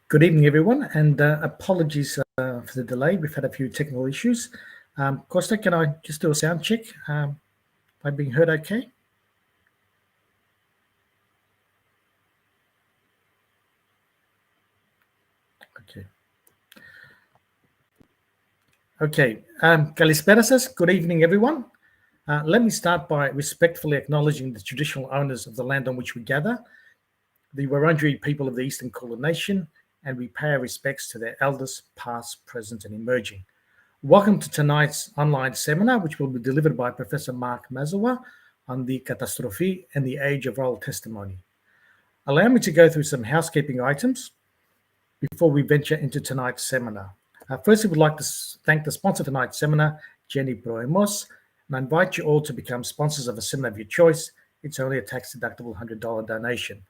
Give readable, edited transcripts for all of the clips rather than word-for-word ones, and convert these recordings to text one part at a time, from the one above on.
Good evening, everyone, and apologies for the delay. We've had a few technical issues. Costa, can I just do a sound check? Am I being heard okay? Okay. Okay. Kalispera says, good evening, everyone. Let me start by respectfully acknowledging the traditional owners of the land on which we gather, the Wurundjeri people of the Eastern Kulin Nation, and we pay our respects to their elders, past, present, and emerging. Welcome to tonight's online seminar, which will be delivered by Professor Mark Mazower on the Catastrofi and the Age of Oral Testimony. Allow me to go through some housekeeping items before we venture into tonight's seminar. First, we would like to thank the sponsor of tonight's seminar, Jenny Proemos, and I invite you all to become sponsors of a seminar of your choice. It's only a tax-deductible $100 donation.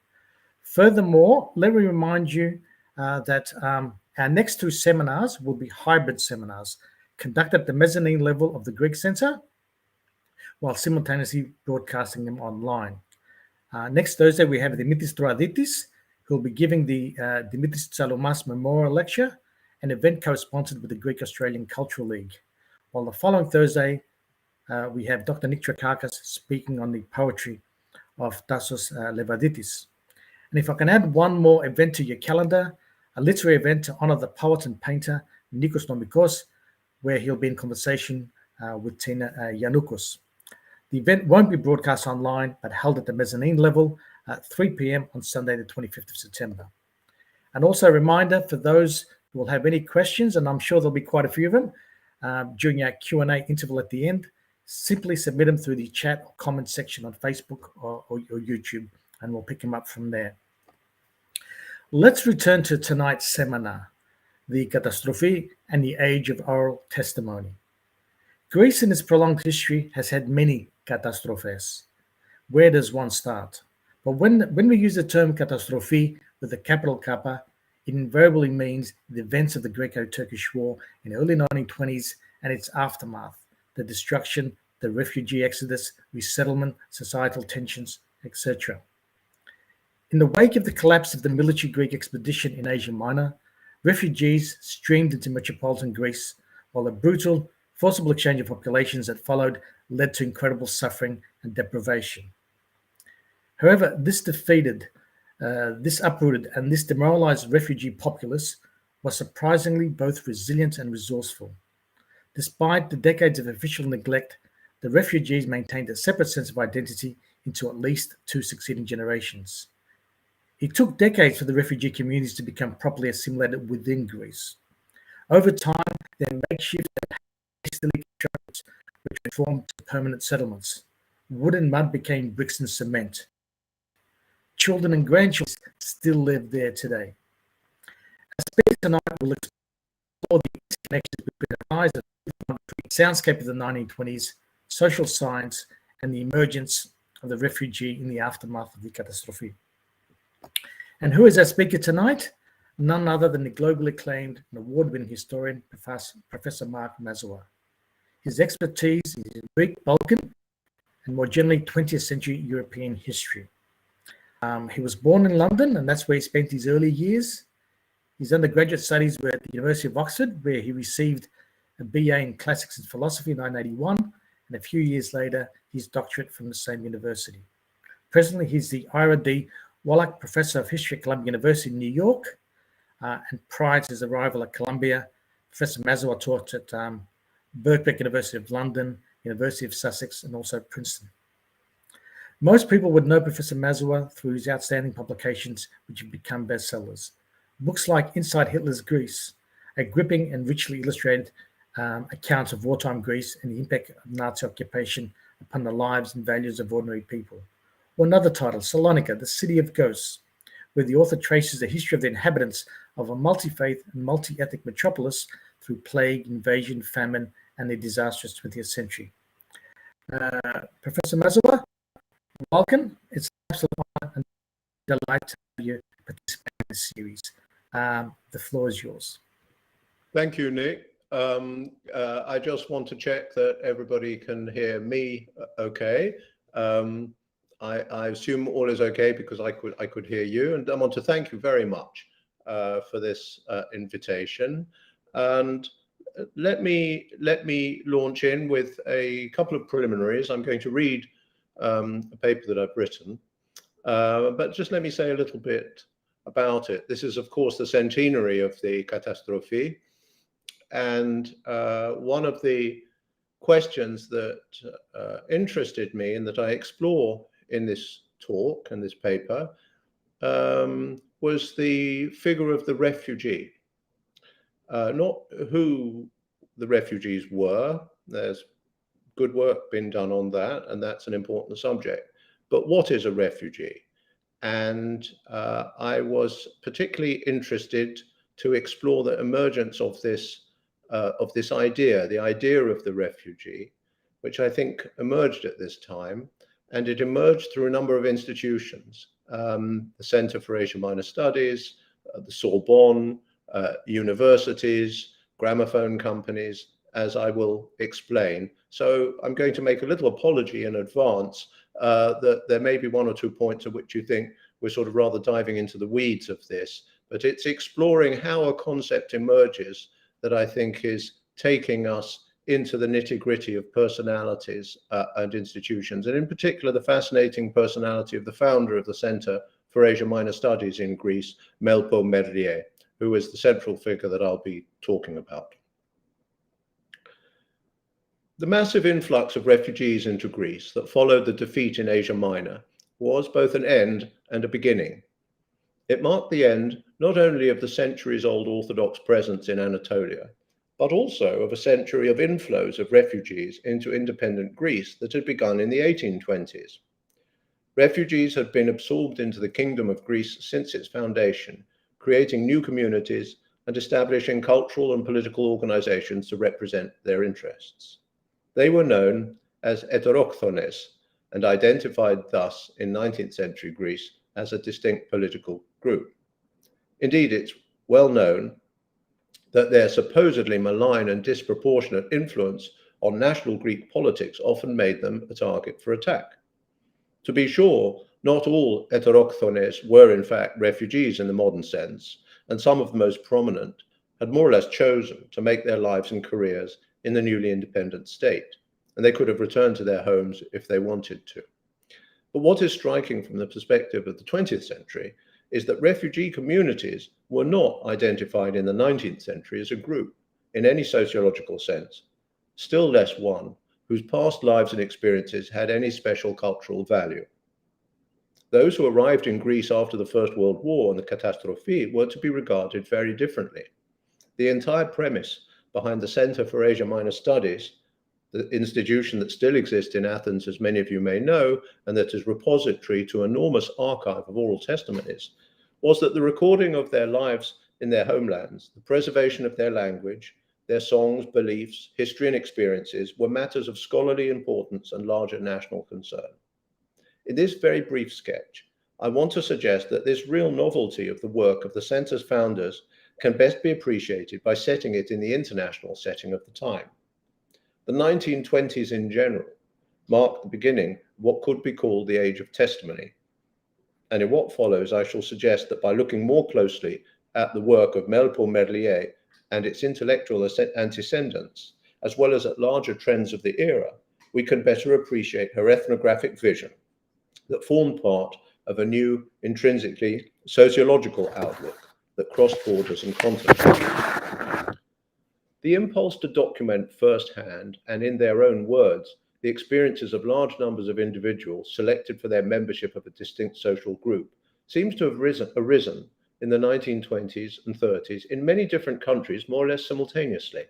Furthermore, let me remind you that our next two seminars will be hybrid seminars conducted at the mezzanine level of the Greek Center while simultaneously broadcasting them online. Next Thursday, we have Dimitris Troaditis, who will be giving the Dimitris Tsaloumas Memorial Lecture, an event co-sponsored with the Greek Australian Cultural League. While the following Thursday, we have Dr. Nick Trakakis speaking on the poetry of Tassos Levaditis. And if I can add one more event to your calendar, a literary event to honor the poet and painter Nikos Nomikos, where he'll be in conversation with Tina Yannoukas. The event won't be broadcast online, but held at the mezzanine level at 3 p.m. on Sunday, the 25th of September. And also a reminder for those who will have any questions, and I'm sure there'll be quite a few of them, during our Q&A interval at the end, simply submit them through the chat or comment section on Facebook or YouTube, and we'll pick them up from there. Let's return to tonight's seminar, the Catastrofi and the Age of Oral Testimony. Greece in its prolonged history has had many catastrophes. Where does one start? But when we use the term Catastrofi with a capital Kappa, it invariably means the events of the Greco-Turkish War in the early 1920s and its aftermath, the destruction, the refugee exodus, resettlement, societal tensions, etc. In the wake of the collapse of the military Greek expedition in Asia Minor, refugees streamed into metropolitan Greece, while the brutal, forcible exchange of populations that followed led to incredible suffering and deprivation. However, this uprooted and this demoralized refugee populace was surprisingly both resilient and resourceful. Despite the decades of official neglect, the refugees maintained a separate sense of identity into at least two succeeding generations. It took decades for the refugee communities to become properly assimilated within Greece. Over time, their makeshift and hastily constructed were transformed to permanent settlements. Wood and mud became bricks and cement. Children and grandchildren still live there today. As speaker tonight, we'll explore the interconnections between the rise of the soundscape of the 1920s, social science, and the emergence of the refugee in the aftermath of the Catastrofi. And who is our speaker tonight? None other than the globally acclaimed and award-winning historian, Professor Mark Mazower. His expertise is in Greek, Balkan, and more generally 20th century European history. He was born in London, and that's where he spent his early years. His undergraduate studies were at the University of Oxford, where he received a BA in Classics and Philosophy in 1981, and a few years later, his doctorate from the same university. Presently, he's the Ira D. Wallach Professor of History at Columbia University in New York, and prior to his arrival at Columbia, Professor Mazower taught at Birkbeck University of London, University of Sussex, and also Princeton. Most people would know Professor Mazower through his outstanding publications, which have become bestsellers. Books like Inside Hitler's Greece, a gripping and richly illustrated account of wartime Greece and the impact of Nazi occupation upon the lives and values of ordinary people. Or another title, Salonika, the City of Ghosts, where the author traces the history of the inhabitants of a multi-faith and multi-ethnic metropolis through plague, invasion, famine, and the disastrous 20th century. Professor Mazower, welcome. It's an absolute honor and delight to have you participate in this series. The floor is yours. Thank you, Nick. I just want to check that everybody can hear me okay. I assume all is okay because I could hear you, and I want to thank you very much for this invitation. And let me launch in with a couple of preliminaries. I'm going to read a paper that I've written, but just let me say a little bit about it. This is, of course, the centenary of the Catastrofi, and one of the questions that interested me and that I explore in this talk and this paper was the figure of the refugee. Not who the refugees were, there's good work been done on that, and that's an important subject, but what is a refugee? And I was particularly interested to explore the emergence of this idea, the idea of the refugee, which I think emerged at this time, and it emerged through a number of institutions, the Center for Asia Minor Studies, the Sorbonne, universities, gramophone companies, as I will explain. So I'm going to make a little apology in advance that there may be one or two points at which you think we're sort of rather diving into the weeds of this, but it's exploring how a concept emerges that I think is taking us into the nitty-gritty of personalities and institutions, and in particular the fascinating personality of the founder of the Center for Asia Minor Studies in Greece, Melpo Merlier, who is the central figure that I'll be talking about. The massive influx of refugees into Greece that followed the defeat in Asia Minor was both an end and a beginning. It marked the end not only of the centuries-old Orthodox presence in Anatolia, but also of a century of inflows of refugees into independent Greece that had begun in the 1820s. Refugees had been absorbed into the Kingdom of Greece since its foundation, creating new communities and establishing cultural and political organizations to represent their interests. They were known as heterochthones and identified thus in 19th century Greece as a distinct political group. Indeed, it's well known that their supposedly malign and disproportionate influence on national Greek politics often made them a target for attack. To be sure, not all heterochthones were in fact refugees in the modern sense, and some of the most prominent had more or less chosen to make their lives and careers in the newly independent state, and they could have returned to their homes if they wanted to. But what is striking from the perspective of the 20th century is that refugee communities were not identified in the 19th century as a group in any sociological sense, still less one whose past lives and experiences had any special cultural value. Those who arrived in Greece after the First World War and the Catastrofi were to be regarded very differently. The entire premise behind the Center for Asia Minor Studies, the institution that still exists in Athens, as many of you may know, and that is repository to an enormous archive of oral testimonies, was that the recording of their lives in their homelands, the preservation of their language, their songs, beliefs, history, and experiences were matters of scholarly importance and larger national concern. In this very brief sketch, I want to suggest that this real novelty of the work of the Center's founders can best be appreciated by setting it in the international setting of the time. The 1920s in general marked the beginning of what could be called the age of testimony. And in what follows, I shall suggest that by looking more closely at the work of Melpo Merlier and its intellectual antecedents, as well as at larger trends of the era, we can better appreciate her ethnographic vision that formed part of a new, intrinsically sociological outlook that crossed borders and continents. The impulse to document firsthand and in their own words the experiences of large numbers of individuals selected for their membership of a distinct social group seems to have arisen in the 1920s and 30s in many different countries more or less simultaneously.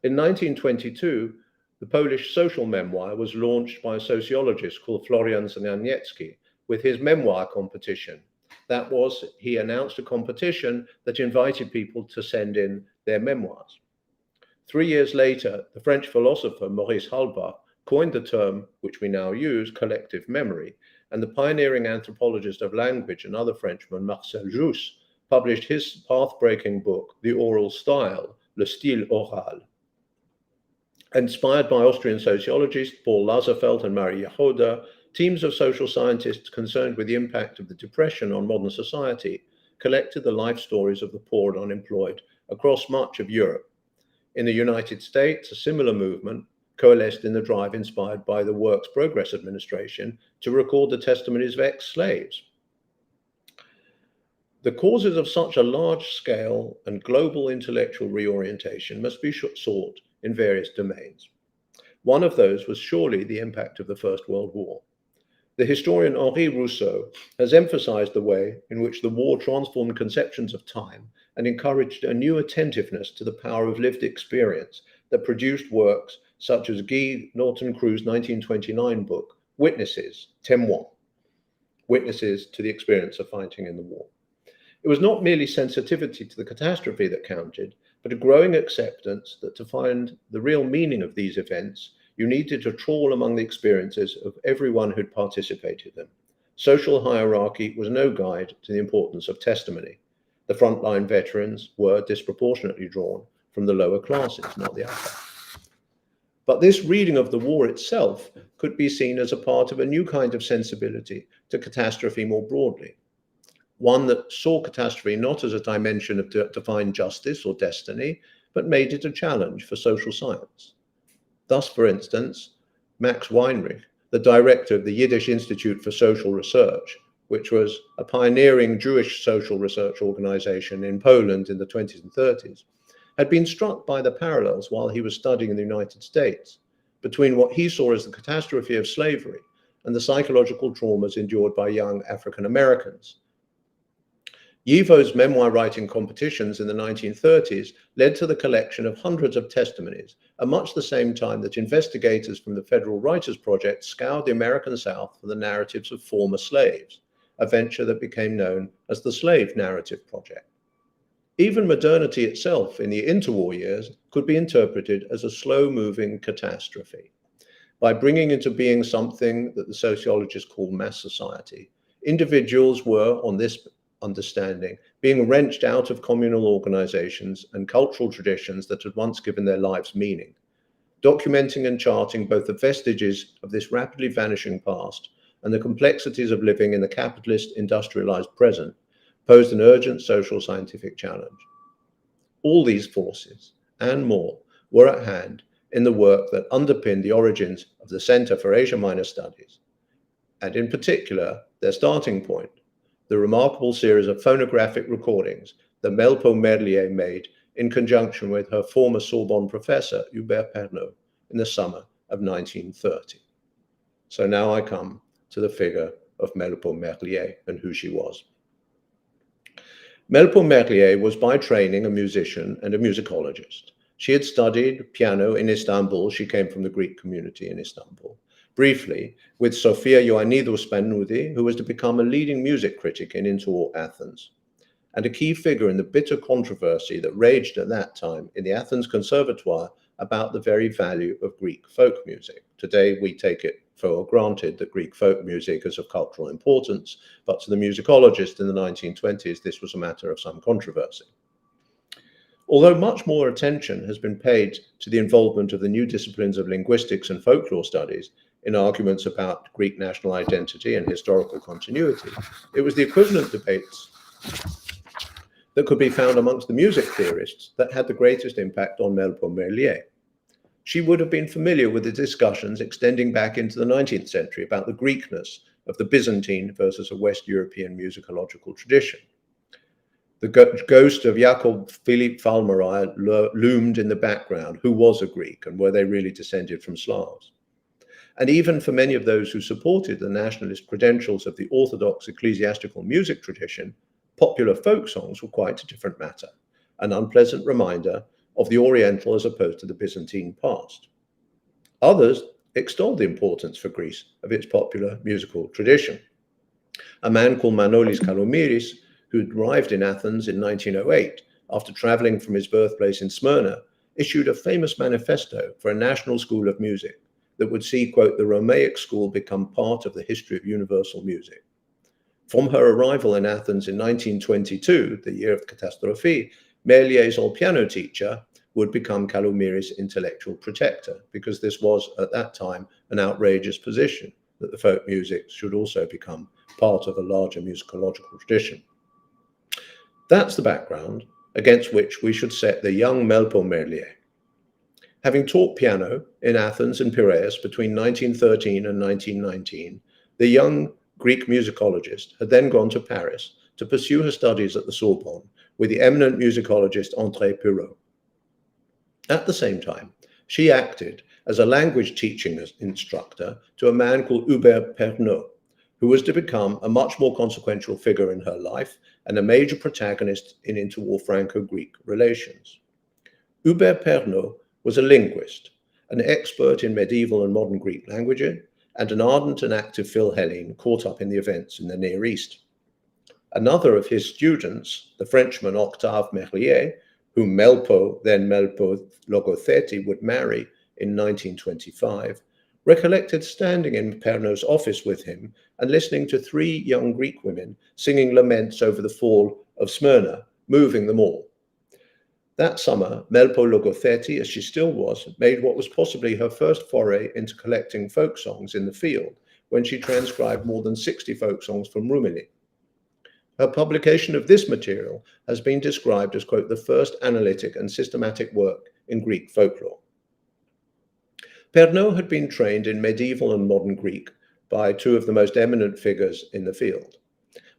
In 1922, the Polish social memoir was launched by a sociologist called Florian Znaniecki with his memoir competition. That was, he announced a competition that invited people to send in their memoirs. 3 years later, the French philosopher Maurice Halbach coined the term, which we now use, collective memory, and the pioneering anthropologist of language and other Frenchman, Marcel Jousse, published his path-breaking book, The Oral Style, Le Style Oral. Inspired by Austrian sociologists Paul Lazarsfeld and Marie Jahoda, teams of social scientists concerned with the impact of the Depression on modern society collected the life stories of the poor and unemployed across much of Europe. In the United States, a similar movement coalesced in the drive inspired by the Works Progress Administration to record the testimonies of ex-slaves. The causes of such a large-scale and global intellectual reorientation must be sought in various domains. One of those was surely the impact of the First World War. The historian Henri Rousseau has emphasized the way in which the war transformed conceptions of time and encouraged a new attentiveness to the power of lived experience that produced works such as Guy Norton-Crew's 1929 book, Witnesses, Témoins, Witnesses to the Experience of Fighting in the War. It was not merely sensitivity to the catastrophe that counted, but a growing acceptance that to find the real meaning of these events, you needed to trawl among the experiences of everyone who'd participated in them. Social hierarchy was no guide to the importance of testimony. The frontline veterans were disproportionately drawn from the lower classes, not the upper. But this reading of the war itself could be seen as a part of a new kind of sensibility to catastrophe more broadly, one that saw catastrophe not as a dimension of defined justice or destiny, but made it a challenge for social science. Thus, for instance, Max Weinrich, the director of the Yiddish Institute for Social Research, which was a pioneering Jewish social research organization in Poland in the 20s and 30s, had been struck by the parallels while he was studying in the United States between what he saw as the catastrophe of slavery and the psychological traumas endured by young African Americans. Yivo's memoir writing competitions in the 1930s led to the collection of hundreds of testimonies at much the same time that investigators from the Federal Writers Project scoured the American South for the narratives of former slaves, a venture that became known as the Slave Narrative Project. Even modernity itself in the interwar years could be interpreted as a slow-moving catastrophe. By bringing into being something that the sociologists call mass society, individuals were, on this understanding, being wrenched out of communal organizations and cultural traditions that had once given their lives meaning. Documenting and charting both the vestiges of this rapidly vanishing past and the complexities of living in the capitalist industrialized present posed an urgent social scientific challenge. All these forces and more were at hand in the work that underpinned the origins of the Center for Asia Minor Studies, and in particular, their starting point, the remarkable series of phonographic recordings that Melpo Merlier made in conjunction with her former Sorbonne professor, Hubert Pernot, in the summer of 1930. So now I come to the figure of Melpo Merlier and who she was. Melpo Merlier was by training a musician and a musicologist. She had studied piano in Istanbul. She came from the Greek community in Istanbul. Briefly, with Sofia Ioannidou Spanoudi, who was to become a leading music critic in interwar Athens, and a key figure in the bitter controversy that raged at that time in the Athens Conservatoire about the very value of Greek folk music. Today, we take it for granted that Greek folk music is of cultural importance, but to the musicologists in the 1920s, this was a matter of some controversy. Although much more attention has been paid to the involvement of the new disciplines of linguistics and folklore studies in arguments about Greek national identity and historical continuity, it was the equivalent debates that could be found amongst the music theorists that had the greatest impact on Melpo Merlier. She would have been familiar with the discussions extending back into the 19th century about the Greekness of the Byzantine versus a West European musicological tradition. The ghost of Jakob Philipp Falmarai loomed in the background. Who was a Greek, and were they really descended from Slavs? And even for many of those who supported the nationalist credentials of the orthodox ecclesiastical music tradition, popular folk songs were quite a different matter, an unpleasant reminder of the Oriental as opposed to the Byzantine past. Others extolled the importance for Greece of its popular musical tradition. A man called Manolis Kalomiris, who arrived in Athens in 1908 after traveling from his birthplace in Smyrna, issued a famous manifesto for a national school of music that would see, quote, the Romaic school become part of the history of universal music. From her arrival in Athens in 1922, the year of Catastrofi, Merlier's old piano teacher would become Kalomiris' intellectual protector, because this was, at that time, an outrageous position. that the folk music should also become part of a larger musicological tradition. That's the background against which we should set the young Melpo Merlier. Having taught piano in Athens and Piraeus between 1913 and 1919, the young Greek musicologist had then gone to Paris to pursue her studies at the Sorbonne with the eminent musicologist André Pirot. At the same time, she acted as a language teaching instructor to a man called Hubert Pernot, who was to become a much more consequential figure in her life and a major protagonist in interwar Franco-Greek relations. Hubert Pernot was a linguist, an expert in medieval and modern Greek languages, and an ardent and active Philhellene caught up in the events in the Near East. Another of his students, the Frenchman Octave Merlier, whom Melpo, then Melpo Logothetti, would marry in 1925, recollected standing in Pernot's office with him and listening to three young Greek women singing laments over the fall of Smyrna, moving them all. That summer, Melpo Logothetti, as she still was, made what was possibly her first foray into collecting folk songs in the field, when she transcribed more than 60 folk songs from Rumeli. Her publication of this material has been described as, quote, the first analytic and systematic work in Greek folklore. Pernot had been trained in medieval and modern Greek by two of the most eminent figures in the field.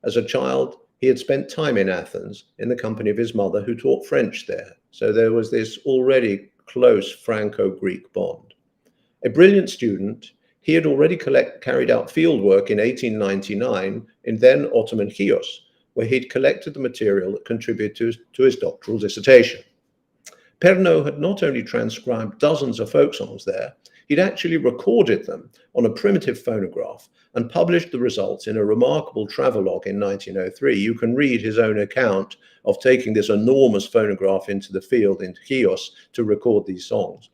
As a child, he had spent time in Athens in the company of his mother, who taught French there. So there was this already close Franco-Greek bond. A brilliant student, he had already carried out field work in 1899 in then Ottoman Chios, where he'd collected the material that contributed to his doctoral dissertation. Pernot had not only transcribed dozens of folk songs there, he'd actually recorded them on a primitive phonograph and published the results in a remarkable travelogue in 1903. You can read his own account of taking this enormous phonograph into the field in Chios to record these songs.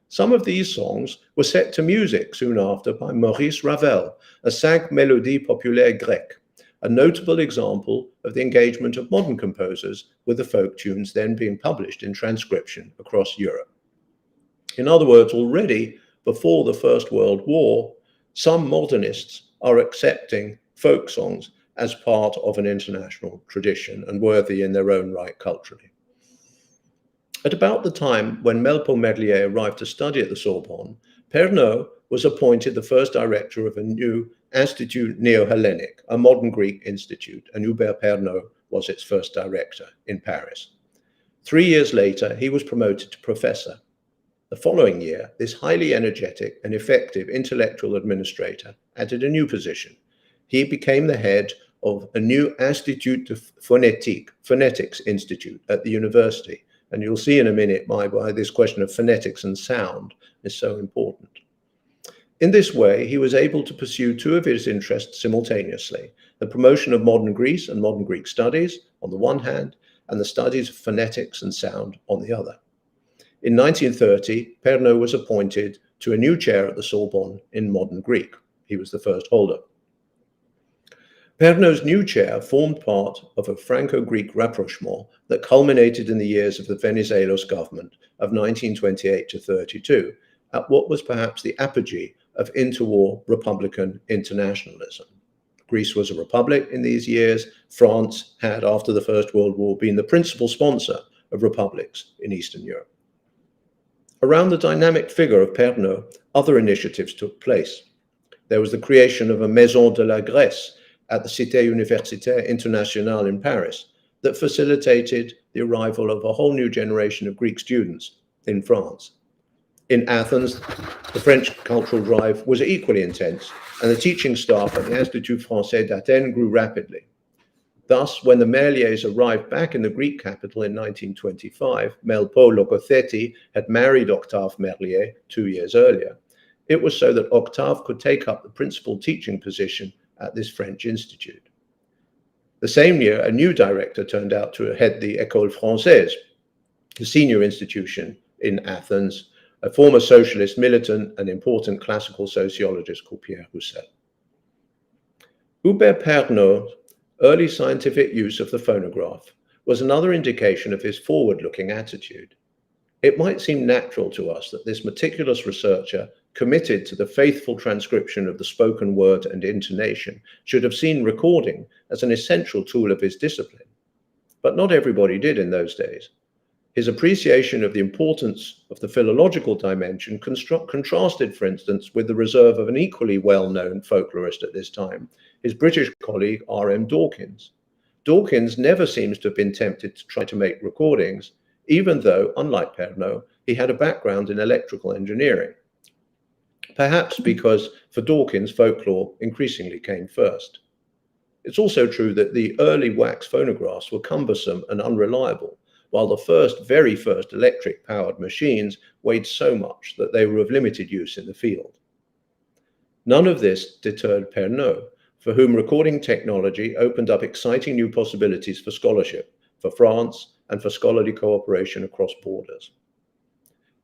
Some of these songs were set to music soon after by Maurice Ravel, a Cinq Mélodies Populaires Grecques, a notable example of the engagement of modern composers with the folk tunes then being published in transcription across Europe. In other words, already before the First World War, some modernists are accepting folk songs as part of an international tradition and worthy in their own right culturally. At about the time when Melpo Merlier arrived to study at the Sorbonne, Pernot was appointed the first director of a new Institut Neo-Hellenic, a modern Greek institute, and Hubert Pernot was its first director in Paris. 3 years later, he was promoted to professor. The following year, this highly energetic and effective intellectual administrator added a new position. He became the head of a new Institut de Phonétique, Phonetics Institute at the university. And you'll see in a minute why this question of phonetics and sound is so important. In this way, he was able to pursue two of his interests simultaneously: the promotion of modern Greece and modern Greek studies on the one hand, and the studies of phonetics and sound on the other. In 1930, Pernot was appointed to a new chair at the Sorbonne in modern Greek. He was the first holder. Pernot's new chair formed part of a Franco-Greek rapprochement that culminated in the years of the Venizelos government of 1928 to 32, at what was perhaps the apogee of interwar Republican internationalism. Greece was a republic in these years. France had, after the First World War, been the principal sponsor of republics in Eastern Europe. Around the dynamic figure of Pernot, other initiatives took place. There was the creation of a Maison de la Grèce at the Cité Universitaire Internationale in Paris that facilitated the arrival of a whole new generation of Greek students in France. In Athens, the French cultural drive was equally intense, and the teaching staff at the Institut Français d'Athènes grew rapidly. Thus, when the Merliers arrived back in the Greek capital in 1925, Melpo Logothetti had married Octave Merlier 2 years earlier. It was so that Octave could take up the principal teaching position at this French institute. The same year, a new director turned out to head the École Française, the senior institution in Athens, a former socialist militant and important classical sociologist called Pierre Roussel. Hubert Pernot's early scientific use of the phonograph was another indication of his forward-looking attitude. It might seem natural to us that this meticulous researcher committed to the faithful transcription of the spoken word and intonation, should have seen recording as an essential tool of his discipline. But not everybody did in those days. His appreciation of the importance of the philological dimension contrasted, for instance, with the reserve of an equally well-known folklorist at this time, his British colleague R.M. Dawkins. Dawkins never seems to have been tempted to try to make recordings, even though, unlike Pernod, he had a background in electrical engineering. Perhaps because for Dawkins, folklore increasingly came first. It's also true that the early wax phonographs were cumbersome and unreliable, while the very first electric-powered machines weighed so much that they were of limited use in the field. None of this deterred Pernod, for whom recording technology opened up exciting new possibilities for scholarship, for France, and for scholarly cooperation across borders.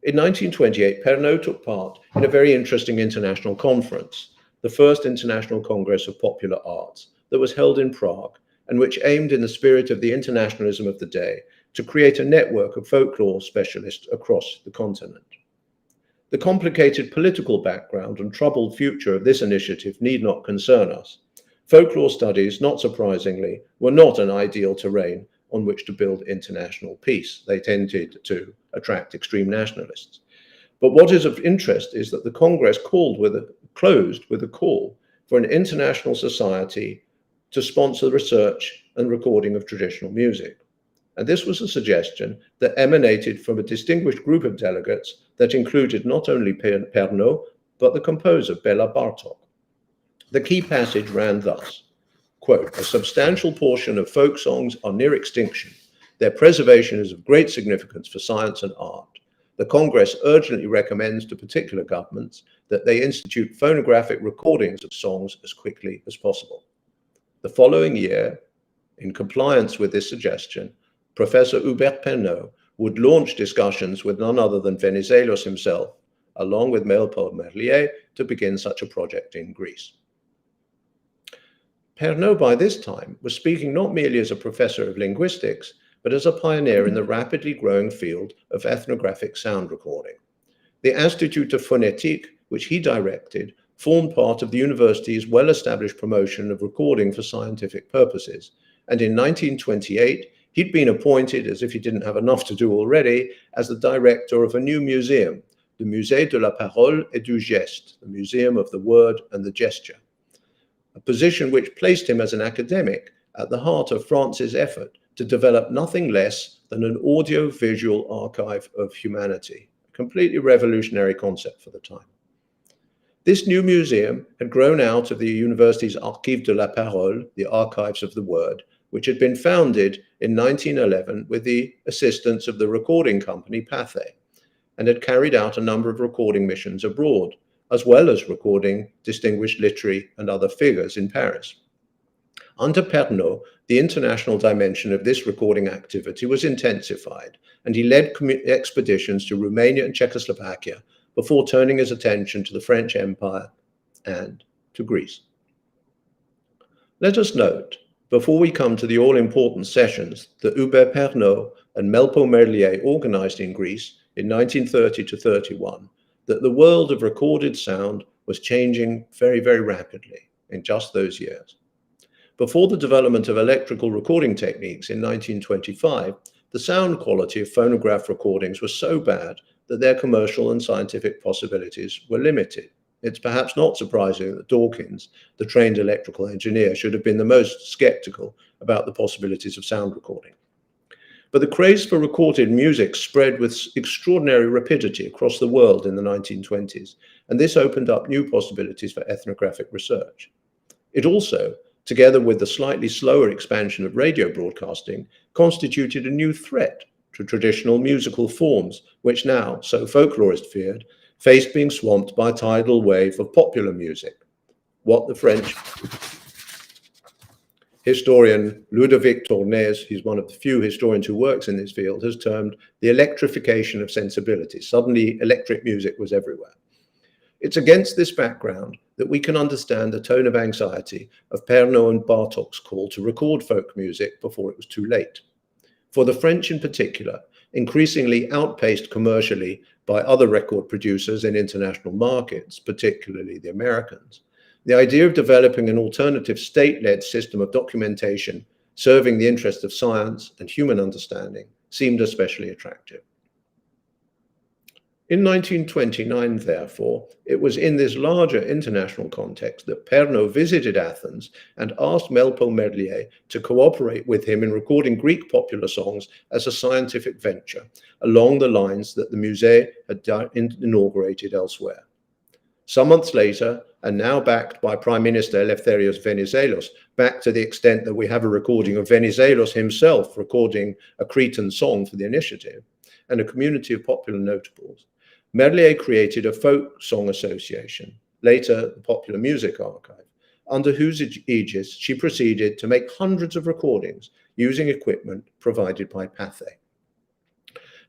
In 1928, Pernod took part in a very interesting international conference, the First International Congress of Popular Arts, that was held in Prague, and which aimed, in the spirit of the internationalism of the day, to create a network of folklore specialists across the continent. The complicated political background and troubled future of this initiative need not concern us. Folklore studies, not surprisingly, were not an ideal terrain on which to build international peace. They tended to attract extreme nationalists. But what is of interest is that the Congress closed with a call for an international society to sponsor research and recording of traditional music. And this was a suggestion that emanated from a distinguished group of delegates that included not only Pernod, but the composer Bela Bartok. The key passage ran thus, quote, "A substantial portion of folk songs are near extinction. Their preservation is of great significance for science and art. The Congress urgently recommends to particular governments that they institute phonographic recordings of songs as quickly as possible." The following year, in compliance with this suggestion, Professor Hubert Pernod would launch discussions with none other than Venizelos himself, along with Melpo Merlier, to begin such a project in Greece. Pernod, by this time, was speaking not merely as a professor of linguistics, but as a pioneer in the rapidly growing field of ethnographic sound recording. The Institut de Phonétique, which he directed, formed part of the university's well-established promotion of recording for scientific purposes, and in 1928, he'd been appointed, as if he didn't have enough to do already, as the director of a new museum, the Musée de la Parole et du Geste, the Museum of the Word and the Gesture, a position which placed him as an academic at the heart of France's effort to develop nothing less than an audio-visual archive of humanity, a completely revolutionary concept for the time. This new museum had grown out of the university's Archives de la Parole, the Archives of the Word, which had been founded in 1911 with the assistance of the recording company Pathé, and had carried out a number of recording missions abroad, as well as recording distinguished literary and other figures in Paris. Under Pernod, the international dimension of this recording activity was intensified, and he led expeditions to Romania and Czechoslovakia before turning his attention to the French Empire and to Greece. Let us note, before we come to the all-important sessions that Hubert Pernod and Melpo Merlier organized in Greece in 1930 to 31, that the world of recorded sound was changing very, very rapidly in just those years. Before the development of electrical recording techniques in 1925, the sound quality of phonograph recordings was so bad that their commercial and scientific possibilities were limited. It's perhaps not surprising that Dawkins, the trained electrical engineer, should have been the most skeptical about the possibilities of sound recording. But the craze for recorded music spread with extraordinary rapidity across the world in the 1920s, and this opened up new possibilities for ethnographic research. It also, together with the slightly slower expansion of radio broadcasting, constituted a new threat to traditional musical forms, which now, so folklorists feared, faced being swamped by a tidal wave of popular music, what the French historian Ludovic Tournez, he's one of the few historians who works in this field, has termed the electrification of sensibility. Suddenly, electric music was everywhere. It's against this background that we can understand the tone of anxiety of Pernod and Bartok's call to record folk music before it was too late. For the French in particular, increasingly outpaced commercially by other record producers in international markets, particularly the Americans. The idea of developing an alternative state-led system of documentation serving the interests of science and human understanding seemed especially attractive. In 1929, therefore, it was in this larger international context that Pernot visited Athens and asked Melpomene to cooperate with him in recording Greek popular songs as a scientific venture, along the lines that the Musée had inaugurated elsewhere. Some months later, and now backed by Prime Minister Eleftherios Venizelos, back to the extent that we have a recording of Venizelos himself recording a Cretan song for the initiative, and a community of popular notables, Merlier created a folk song association, later the Popular Music Archive, under whose aegis she proceeded to make hundreds of recordings using equipment provided by Pathé.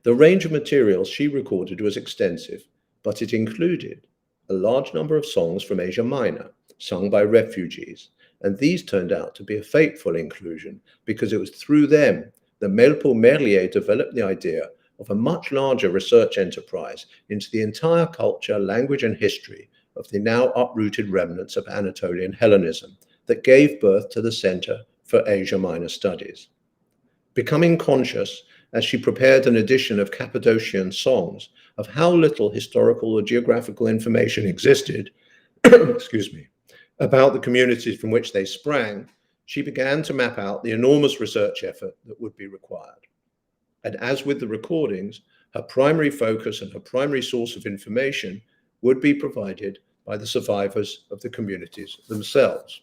The range of materials she recorded was extensive, but it included a large number of songs from Asia Minor, sung by refugees, and these turned out to be a fateful inclusion because it was through them that Melpomene developed the idea of a much larger research enterprise into the entire culture, language, and history of the now uprooted remnants of Anatolian Hellenism that gave birth to the Center for Asia Minor Studies. Becoming conscious, as she prepared an edition of Cappadocian songs, of how little historical or geographical information existed excuse me, about the communities from which they sprang, she began to map out the enormous research effort that would be required. And as with the recordings, her primary focus and her primary source of information would be provided by the survivors of the communities themselves.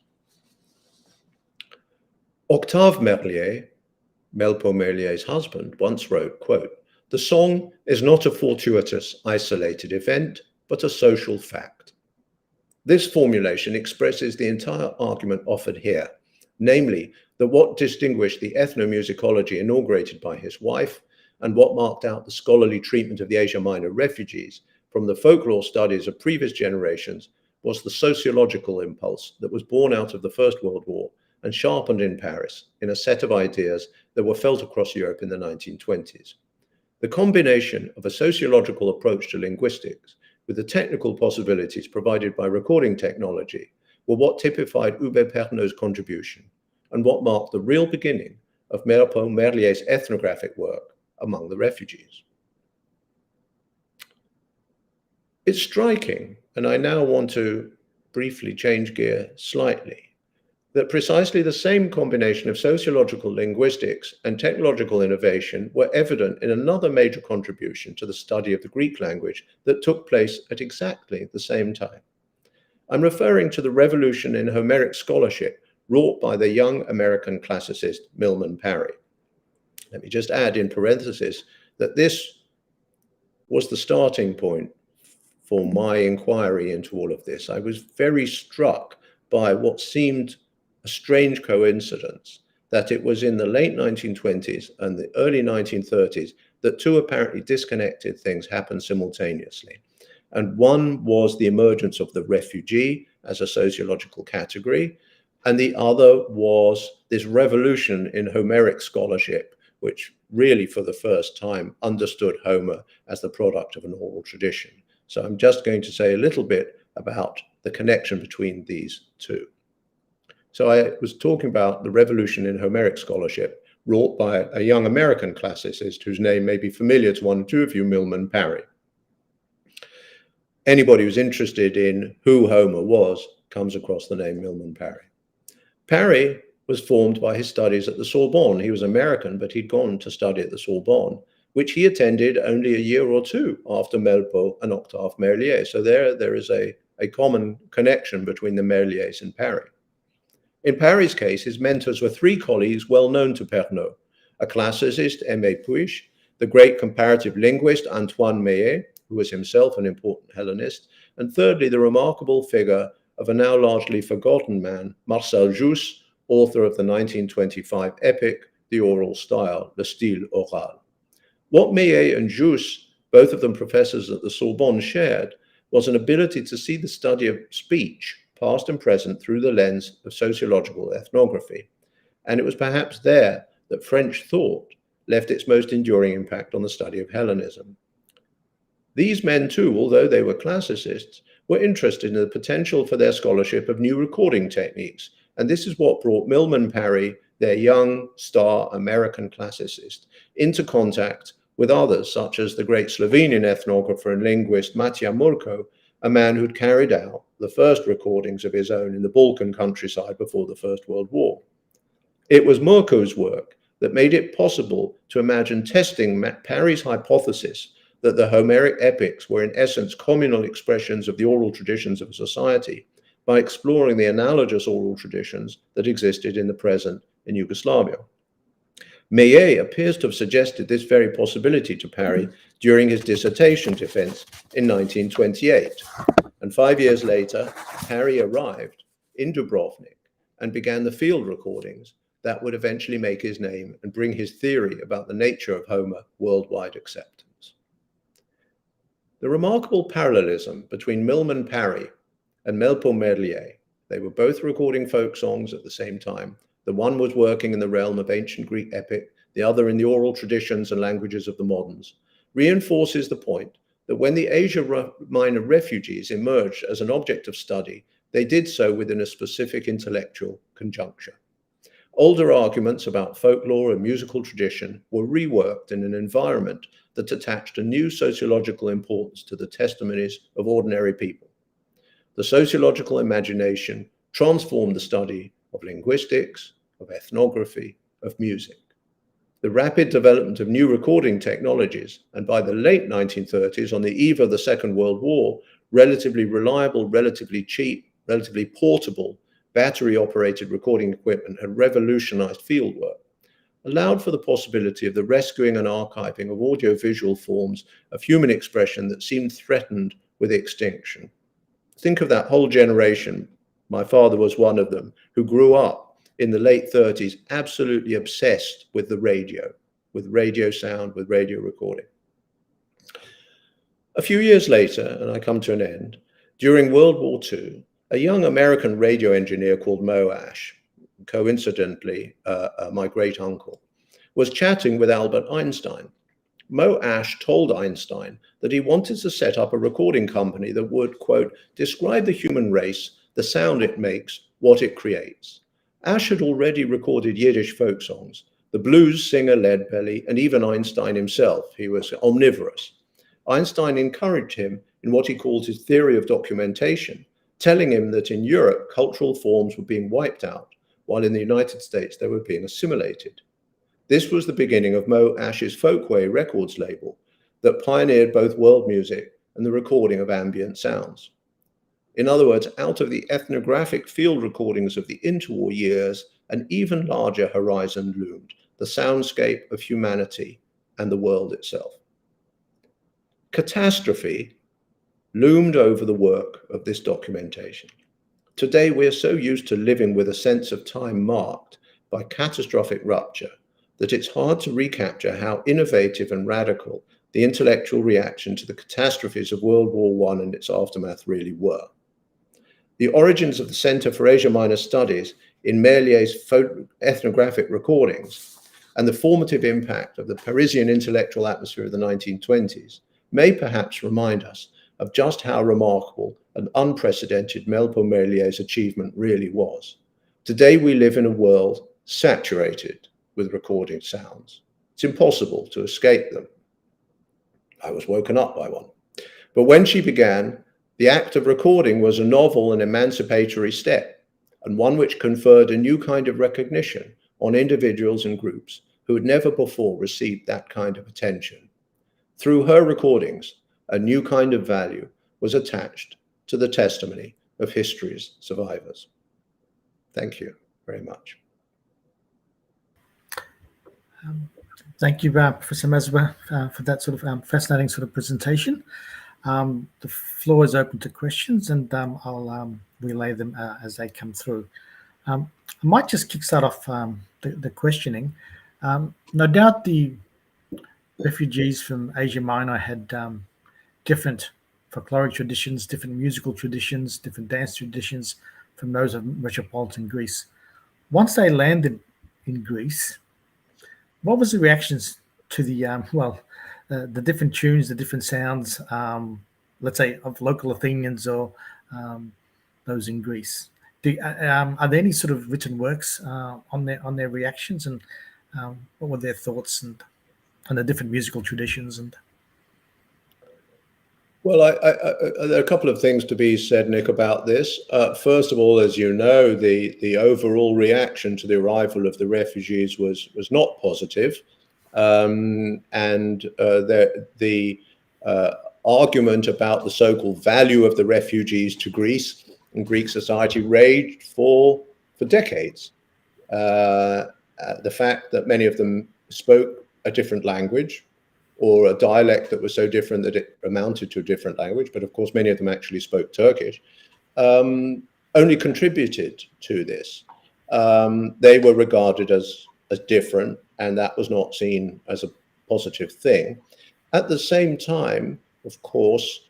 Octave Merlier, Melpomene's husband, once wrote, quote, "The song is not a fortuitous, isolated event, but a social fact." This formulation expresses the entire argument offered here, namely that what distinguished the ethnomusicology inaugurated by his wife and what marked out the scholarly treatment of the Asia Minor refugees from the folklore studies of previous generations was the sociological impulse that was born out of the First World War and sharpened in Paris in a set of ideas that were felt across Europe in the 1920s. The combination of a sociological approach to linguistics with the technical possibilities provided by recording technology were what typified Hubert Pernot's contribution and what marked the real beginning of Merlier's ethnographic work among the refugees. It's striking, and I now want to briefly change gear slightly, that precisely the same combination of sociological linguistics and technological innovation were evident in another major contribution to the study of the Greek language that took place at exactly the same time. I'm referring to the revolution in Homeric scholarship wrought by the young American classicist Milman Parry. Let me just add in parentheses that this was the starting point for my inquiry into all of this. I was very struck by what seemed a strange coincidence that it was in the late 1920s and the early 1930s that two apparently disconnected things happened simultaneously. And one was the emergence of the refugee as a sociological category, and the other was this revolution in Homeric scholarship, which really for the first time understood Homer as the product of an oral tradition. So I'm just going to say a little bit about the connection between these two. So I was talking about the revolution in Homeric scholarship wrought by a young American classicist whose name may be familiar to one or two of you, Milman Parry. Anybody who's interested in who Homer was comes across the name Milman Parry. Parry was formed by his studies at the Sorbonne. He was American, but he'd gone to study at the Sorbonne, which he attended only a year or two after Melpo and Octave Merlier. So there is a common connection between the Merliers and Parry. In Parry's case, his mentors were three colleagues well known to Pernot: a classicist, Aimé Puig, the great comparative linguist, Antoine Meillet, who was himself an important Hellenist, and thirdly, the remarkable figure of a now largely forgotten man, Marcel Jousse, author of the 1925 epic, The Oral Style, Le Style Oral. What Meillet and Jousse, both of them professors at the Sorbonne, shared was an ability to see the study of speech, past and present, through the lens of sociological ethnography. And it was perhaps there that French thought left its most enduring impact on the study of Hellenism. These men too, although they were classicists, were interested in the potential for their scholarship of new recording techniques, and this is what brought Milman Parry, their young star American classicist, into contact with others, such as the great Slovenian ethnographer and linguist Matija Murko, a man who'd carried out the first recordings of his own in the Balkan countryside before the First World War. It was Murko's work that made it possible to imagine testing Parry's hypothesis that the Homeric epics were in essence communal expressions of the oral traditions of a society by exploring the analogous oral traditions that existed in the present in Yugoslavia. Meillet appears to have suggested this very possibility to Parry during his dissertation defense in 1928. And 5 years later, Parry arrived in Dubrovnik and began the field recordings that would eventually make his name and bring his theory about the nature of Homer worldwide acceptance. The remarkable parallelism between Milman Parry and Melpo Merlier, they were both recording folk songs at the same time. The one was working in the realm of ancient Greek epic, the other in the oral traditions and languages of the moderns, reinforces the point that when the Asia Minor refugees emerged as an object of study, they did so within a specific intellectual conjuncture. Older arguments about folklore and musical tradition were reworked in an environment that attached a new sociological importance to the testimonies of ordinary people. The sociological imagination transformed the study of linguistics, of ethnography, of music. The rapid development of new recording technologies, and by the late 1930s, on the eve of the Second World War, relatively reliable, relatively cheap, relatively portable, battery-operated recording equipment had revolutionized fieldwork, allowed for the possibility of the rescuing and archiving of audiovisual forms of human expression that seemed threatened with extinction. Think of that whole generation, my father was one of them, who grew up in the late 30s absolutely obsessed with the radio, with radio sound, with radio recording. A few years later, and I come to an end, during World War II, a young American radio engineer called Mo Ash, coincidentally my great uncle, was chatting with Albert Einstein. Mo Ash told Einstein that he wanted to set up a recording company that would, quote, describe the human race, the sound it makes, what it creates. Ash had already recorded Yiddish folk songs, the blues singer Leadbelly, and even Einstein himself. He was omnivorous. Einstein encouraged him in what he called his theory of documentation, telling him that in Europe, cultural forms were being wiped out, while in the United States they were being assimilated. This was the beginning of Mo Ash's Folkway Records label that pioneered both world music and the recording of ambient sounds. In other words, out of the ethnographic field recordings of the interwar years, an even larger horizon loomed, the soundscape of humanity and the world itself. Catastrophe loomed over the work of this documentation. Today, we are so used to living with a sense of time marked by catastrophic rupture that it's hard to recapture how innovative and radical the intellectual reaction to the catastrophes of World War I and its aftermath really were. The origins of the Center for Asia Minor Studies in Merlier's ethnographic recordings and the formative impact of the Parisian intellectual atmosphere of the 1920s may perhaps remind us of just how remarkable and unprecedented Melpo Merlier's achievement really was. Today we live in a world saturated with recording sounds. It's impossible to escape them. I was woken up by one. But when she began, the act of recording was a novel and emancipatory step, and one which conferred a new kind of recognition on individuals and groups who had never before received that kind of attention. Through her recordings, a new kind of value was attached to the testimony of history's survivors. Thank you very much. Thank you, Professor Mazower, for that sort of fascinating sort of presentation. The floor is open to questions, and I'll relay them as they come through. I might just kickstart off the questioning. No doubt the refugees from Asia Minor had different folkloric traditions, different musical traditions, different dance traditions from those of metropolitan Greece. Once they landed in Greece, what was the reactions to the, the different tunes, the different sounds, let's say of local Athenians or those in Greece. Are there any sort of written works on their reactions, and what were their thoughts and the different musical traditions? And well, there are a couple of things to be said, Nick, about this. First of all, as you know, the overall reaction to the arrival of the refugees was not positive, and the argument about the so-called value of the refugees to Greece and Greek society raged for decades. The fact that many of them spoke a different language, or a dialect that was so different that it amounted to a different language, but of course many of them actually spoke Turkish, only contributed to this. They were regarded as different, and that was not seen as a positive thing. At the same time, of course,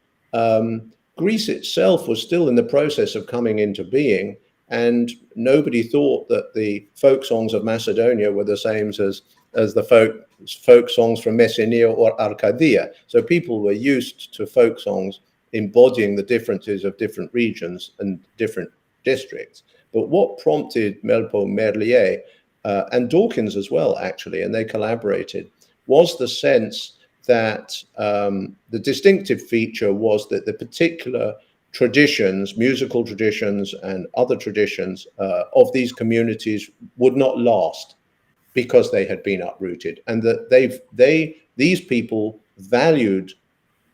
Greece itself was still in the process of coming into being, and nobody thought that the folk songs of Macedonia were the same as the folk songs from Messenia or Arcadia. So people were used to folk songs embodying the differences of different regions and different districts. But what prompted Melpo Merlier and Dawkins as well, actually, and they collaborated, was the sense that the distinctive feature was that the particular traditions, musical traditions and other traditions of these communities would not last because they had been uprooted, and that these people valued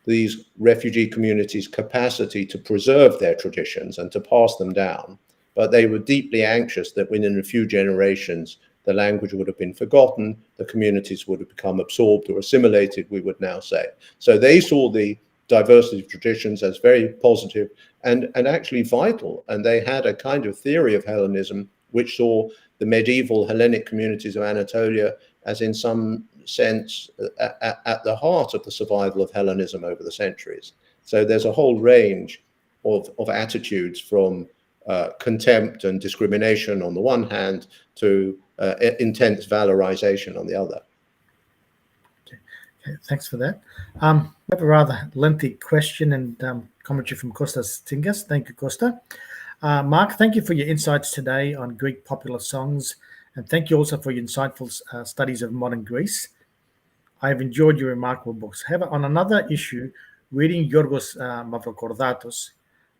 these refugee communities' capacity to preserve their traditions and to pass them down. But they were deeply anxious that within a few generations, the language would have been forgotten, the communities would have become absorbed or assimilated, we would now say. So they saw the diversity of traditions as very positive and actually vital. And they had a kind of theory of Hellenism, which saw the medieval Hellenic communities of Anatolia as in some sense at the heart of the survival of Hellenism over the centuries. So there's a whole range of attitudes from contempt and discrimination on the one hand to intense valorization on the other. Okay, thanks for that. We have a rather lengthy question and commentary from Kostas Tingas. Thank you, Costa. Mark, thank you for your insights today on Greek popular songs, and thank you also for your insightful studies of modern Greece. I have enjoyed your remarkable books. However, on another issue, reading Yorgos Mavrokordatos,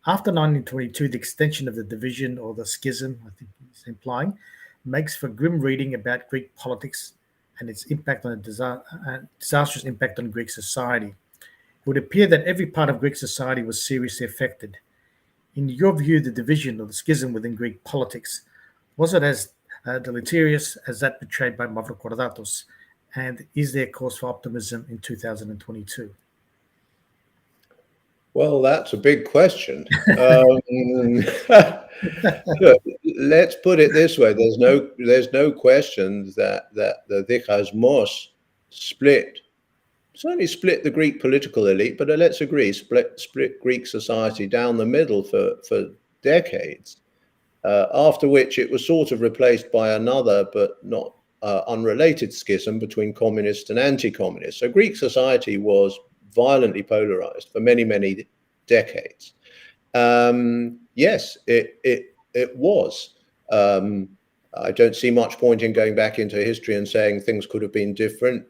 after 1922, the extension of the division or the schism, I think he's implying, makes for grim reading about Greek politics and its impact on disastrous impact on Greek society. It would appear that every part of Greek society was seriously affected. In your view, the division or the schism within Greek politics, was it as deleterious as that portrayed by Mavrokordatos? And is there cause for optimism in 2022? Well, that's a big question. Look, let's put it this way: there's no question that the dichasmos certainly split the Greek political elite, but let's agree, split Greek society down the middle for decades. After which it was sort of replaced by another, but not unrelated schism between communists and anti-communists. So Greek society was violently polarized for many, many decades. Yes, it was. I don't see much point in going back into history and saying things could have been different.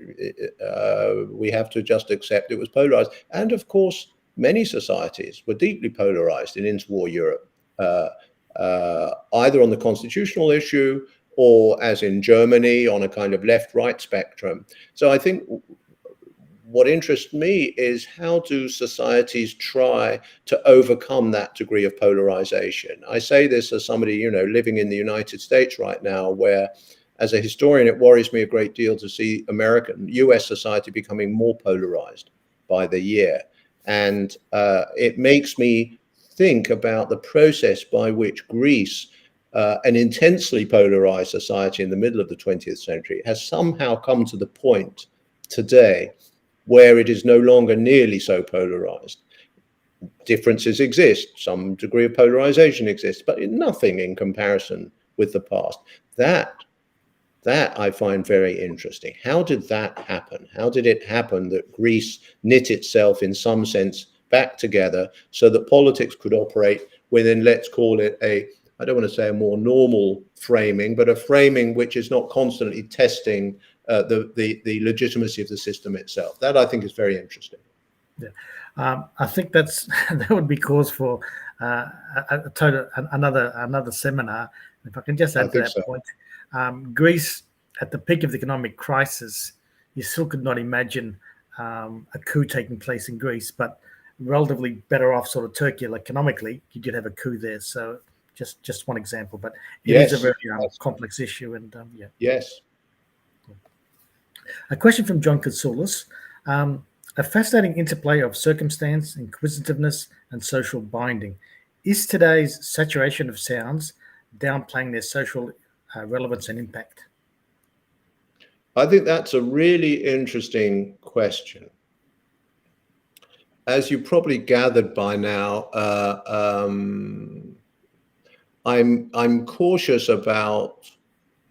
We have to just accept it was polarized. And of course, many societies were deeply polarized in interwar Europe, either on the constitutional issue or, as in Germany, on a kind of left-right spectrum. So I think what interests me is how do societies try to overcome that degree of polarization? I say this as somebody, living in the United States right now, where as a historian, it worries me a great deal to see US society becoming more polarized by the year. And it makes me think about the process by which Greece, an intensely polarized society in the middle of the 20th century, has somehow come to the point today where it is no longer nearly so polarized. Differences exist, some degree of polarization exists, but nothing in comparison with the past. That That I find very interesting. How did that happen? How did it happen that Greece knit itself in some sense back together so that politics could operate within, let's call it I don't want to say a more normal framing, but a framing which is not constantly testing the legitimacy of the system itself. That I think is very interesting. Yeah, I think that would be cause for another seminar. If I can just add to that point, Greece at the peak of the economic crisis, you still could not imagine a coup taking place in Greece, but relatively better off sort of Turkey economically, you did have a coup there. So just one example, but it is a very complex issue. And yeah. Yes. A question from John Katsoulis. A fascinating interplay of circumstance, inquisitiveness, and social binding. Is today's saturation of sounds downplaying their social relevance and impact? I think that's a really interesting question. As you probably gathered by now, I'm cautious about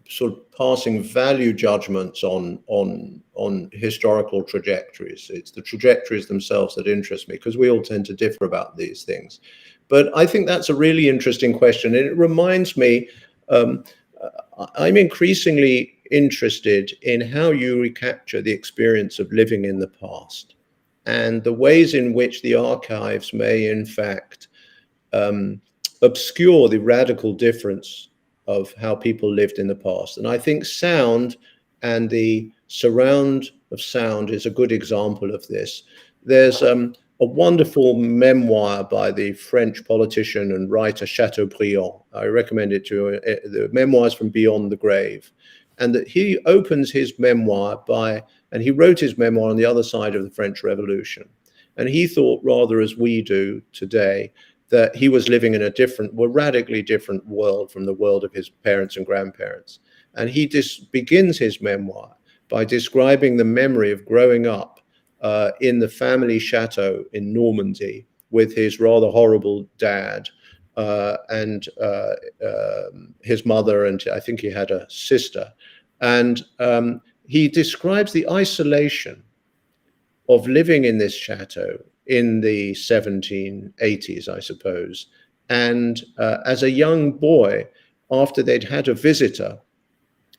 sort of passing value judgments on historical trajectories. It's the trajectories themselves that interest me, because we all tend to differ about these things. But I think that's a really interesting question, and it reminds me, I'm increasingly interested in how you recapture the experience of living in the past and the ways in which the archives may in fact obscure the radical difference of how people lived in the past. And I think sound and the surround of sound is a good example of this. There's a wonderful memoir by the French politician and writer Chateaubriand. I recommend it to you. The Memoirs from Beyond the Grave. And that he opens his memoir and he wrote his memoir on the other side of the French Revolution. And he thought, rather as we do today, that he was living in a radically different world from the world of his parents and grandparents. And he begins his memoir by describing the memory of growing up in the family chateau in Normandy with his rather horrible dad and his mother, and I think he had a sister. And he describes the isolation of living in this chateau in the 1780s, I suppose. And as a young boy, after they'd had a visitor,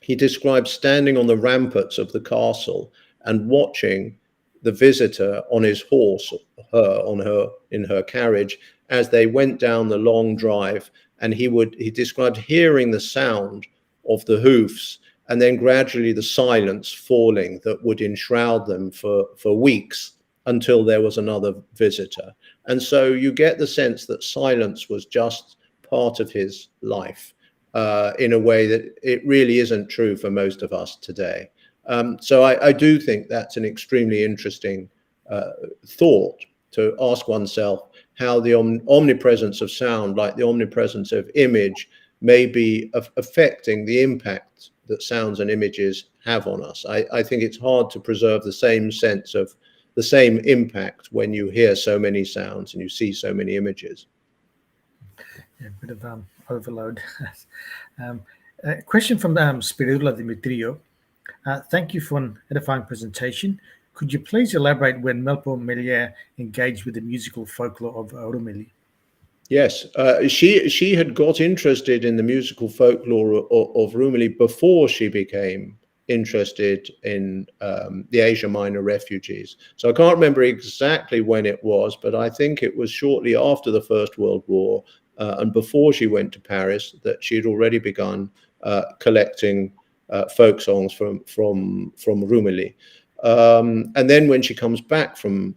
he described standing on the ramparts of the castle and watching the visitor on his horse, in her carriage, as they went down the long drive. And he described hearing the sound of the hoofs and then gradually the silence falling that would enshroud them for weeks until there was another visitor. And so you get the sense that silence was just part of his life in a way that it really isn't true for most of us today. So I do think that's an extremely interesting thought to ask oneself how the omnipresence of sound, like the omnipresence of image, may be affecting the impact that sounds and images have on us. I think it's hard to preserve the same sense of the same impact when you hear so many sounds and you see so many images. Yeah, a bit of overload. A question from Spirula Dimitriou. Thank you for an edifying presentation. Could you please elaborate when Melpo Melier engaged with the musical folklore of Rumeli? Yes, she had got interested in the musical folklore of Rumeli before she became interested in the Asia Minor refugees. So I can't remember exactly when it was, but I think it was shortly after the First World War and before she went to Paris that she had already begun collecting folk songs from Rumeli. And then when she comes back from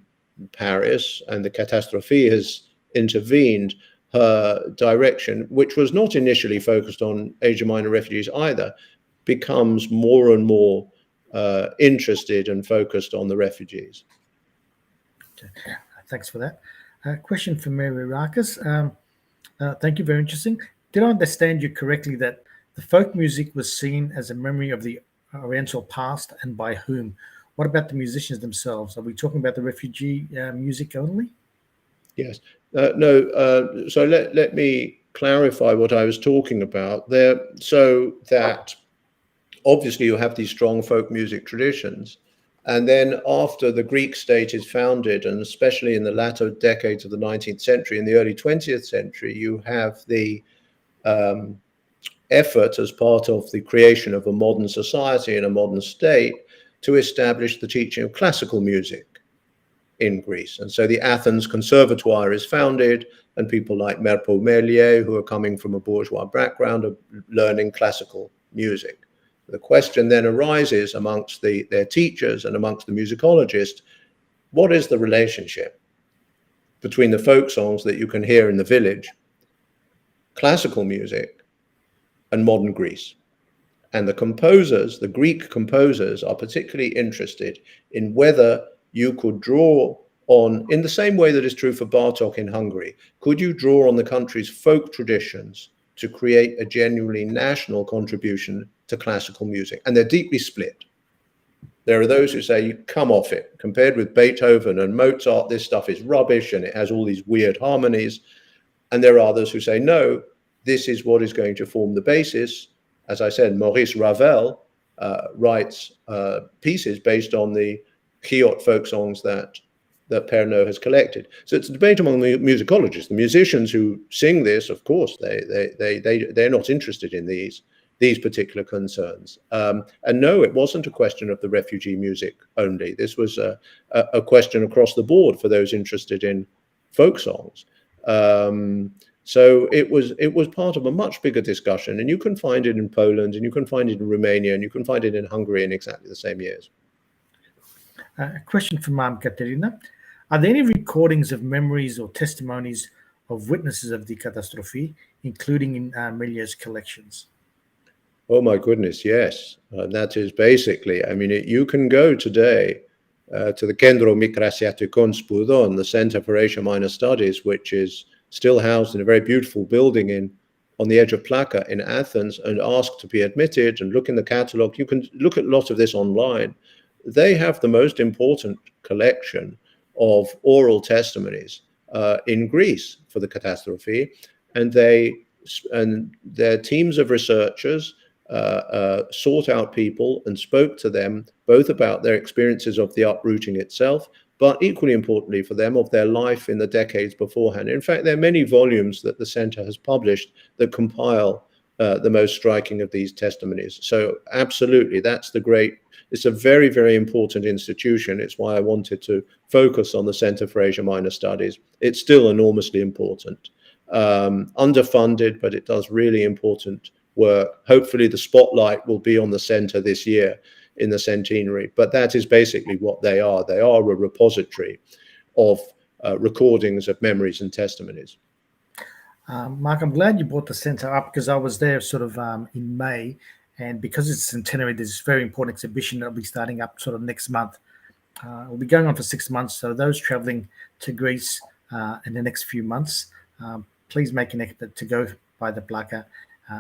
Paris and the Catastrofi has intervened, her direction, which was not initially focused on Asia Minor refugees either, becomes more and more interested and focused on the refugees. Okay. Thanks for that. Question from Mary Rakas. Thank you, very interesting. Did I understand you correctly that the folk music was seen as a memory of the Oriental past, and by whom? What about the musicians themselves? Are we talking about the refugee music only? Yes. No. So let me clarify what I was talking about there, so that obviously you have these strong folk music traditions. And then after the Greek state is founded, and especially in the latter decades of the 19th century, in the early 20th century, you have the effort as part of the creation of a modern society and a modern state to establish the teaching of classical music in Greece. And so the Athens Conservatoire is founded, and people like Merpo Melie, who are coming from a bourgeois background, are learning classical music. The question then arises amongst their teachers and amongst the musicologists, what is the relationship between the folk songs that you can hear in the village, classical music, and modern Greece? And the composers, the Greek composers, are particularly interested in whether you could draw on, in the same way that is true for Bartók in Hungary, could you draw on the country's folk traditions to create a genuinely national contribution to classical music? And they're deeply split. There are those who say, you come off it. Compared with Beethoven and Mozart, this stuff is rubbish and it has all these weird harmonies. And there are others who say, no, this is what is going to form the basis. As I said, Maurice Ravel writes pieces based on the Chiot folk songs that Pernod has collected. So it's a debate among the musicologists. The musicians who sing this, of course, they're not interested in these particular concerns. And no, it wasn't a question of the refugee music only. This was a question across the board for those interested in folk songs. So it was part of a much bigger discussion, and you can find it in Poland, and you can find it in Romania, and you can find it in Hungary in exactly the same years. A question from Katerina. Are there any recordings of memories or testimonies of witnesses of the Catastrofi, including in Melia's collections? Oh my goodness, yes. That is basically, I mean, you can go today to the Kendro Mikrasiatikon Spudon, the Center for Asia Minor Studies, which is still housed in a very beautiful building on the edge of Plaka in Athens, and ask to be admitted and look in the catalog. You can look at a lot of this online. They have the most important collection of oral testimonies in Greece for the Catastrofi, and their teams of researchers sought out people and spoke to them both about their experiences of the uprooting itself, but equally importantly for them, of their life in the decades beforehand. In fact, there are many volumes that the Center has published that compile the most striking of these testimonies. So absolutely, it's a very, very important institution. It's why I wanted to focus on the Center for Asia Minor Studies. It's still enormously important. Underfunded, but it does really important work. Hopefully the spotlight will be on the Center this year in the centenary, but that is basically what they are. They are a repository of recordings of memories and testimonies. Mark, I'm glad you brought the Centre up, because I was there sort of in May, and because it's centenary, there's a very important exhibition that'll be starting up sort of next month. It'll be going on for 6 months, so those travelling to Greece in the next few months, please make an effort to go by the Plaka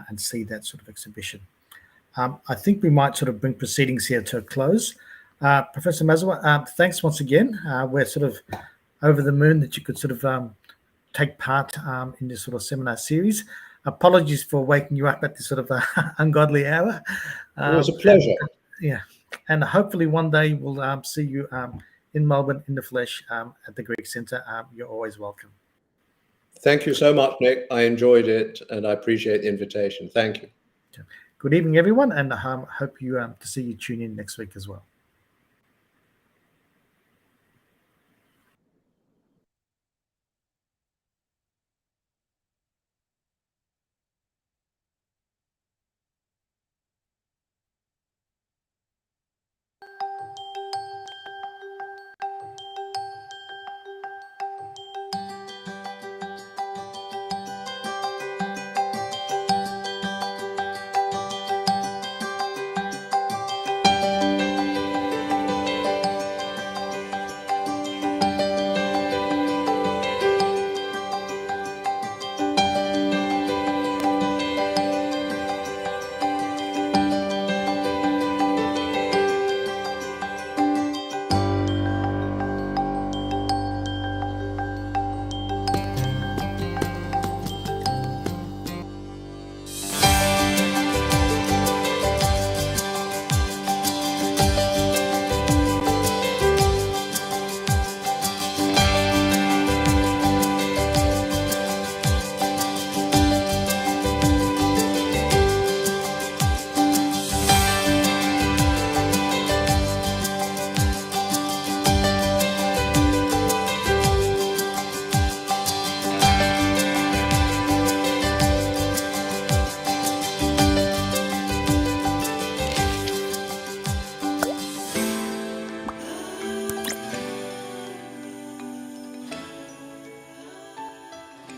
and see that sort of exhibition. I think we might sort of bring proceedings here to a close. Professor Mazower, thanks once again. We're sort of over the moon that you could sort of take part in this sort of seminar series. Apologies for waking you up at this sort of ungodly hour. It was a pleasure. And hopefully one day we'll see you in Melbourne in the flesh at the Greek Centre. You're always welcome. Thank you so much, Nick. I enjoyed it, and I appreciate the invitation. Thank you. Good evening, everyone, and hope to see you tune in next week as well.